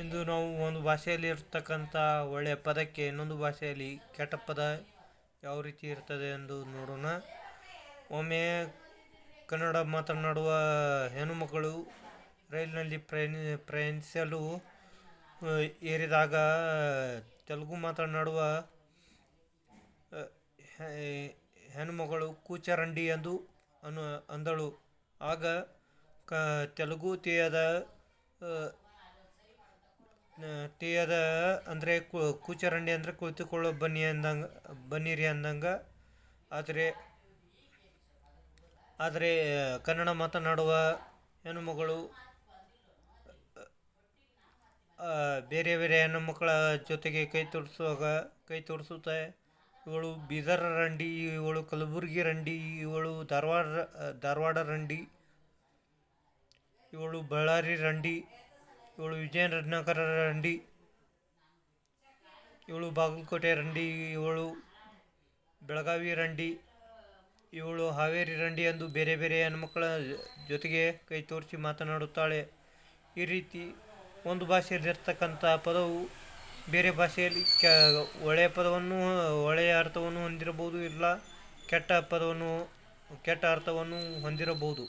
ಇಂದು ನಾವು ಒಂದು ಭಾಷೆಯಲ್ಲಿ ಇರ್ತಕ್ಕಂಥ ಒಳ್ಳೆಯ ಪದಕ್ಕೆ ಇನ್ನೊಂದು ಭಾಷೆಯಲ್ಲಿ ಕೆಟ್ಟ ಪದ ಯಾವ ರೀತಿ ಇರ್ತದೆ ಎಂದು ನೋಡೋಣ. ಒಮ್ಮೆ ಕನ್ನಡ ಮಾತನಾಡುವ ಹೆಣ್ಣುಮಕ್ಕಳು ರೈಲಿನಲ್ಲಿ ಪ್ರಯಾಣಿಸಲು ಏರಿದಾಗ ತೆಲುಗು ಮಾತನಾಡುವ ಹೆಣ್ಣುಮಗಳು ಕೂಚರಂಡಿ ಎಂದು ಅಂದಳು. ಆಗ ತೆಲುಗು ತಿಳಿಯದ ಅಂದರೆ ಕೂಚರಂಡಿ ಅಂದರೆ ಕುಳಿತುಕೊಳ್ಳೋ ಬನ್ನಿರಿ ಅಂದಂಗೆ. ಆದರೆ ಕನ್ನಡ ಮಾತನಾಡುವ ಹೆಣ್ಣುಮಗಳು ಬೇರೆ ಬೇರೆ ಹೆಣ್ಣುಮಕ್ಕಳ ಜೊತೆಗೆ ಕೈ ತೋರಿಸುತ್ತೆ. ಇವಳು ಬೀದರ್ ರಂಡಿ, ಇವಳು ಕಲಬುರಗಿ ರಂಡಿ, ಇವಳು ಧಾರವಾಡ ರಂಡಿ, ಇವಳು ಬಳ್ಳಾರಿ ರಂಡಿ, ಇವಳು ವಿಜಯನಗರ ರಂಡಿ, ಇವಳು ಬಾಗಲಕೋಟೆ ರಂಡಿ, ಇವಳು ಬೆಳಗಾವಿ ರಂಡಿ, ಇವಳು ಹಾವೇರಿ ರಂಡಿ ಎಂದು ಬೇರೆ ಬೇರೆ ಹೆಣ್ಮಕ್ಕಳ ಜೊತೆಗೆ ಕೈ ತೋರಿಸಿ ಮಾತನಾಡುತ್ತಾಳೆ. ಈ ರೀತಿ ಒಂದು ಭಾಷೆಯಲ್ಲಿರ್ತಕ್ಕಂಥ ಪದವು ಬೇರೆ ಭಾಷೆಯಲ್ಲಿ ಒಳ್ಳೆಯ ಅರ್ಥವನ್ನು ಹೊಂದಿರಬಹುದು, ಇಲ್ಲ ಕೆಟ್ಟ ಅರ್ಥವನ್ನು ಹೊಂದಿರಬಹುದು.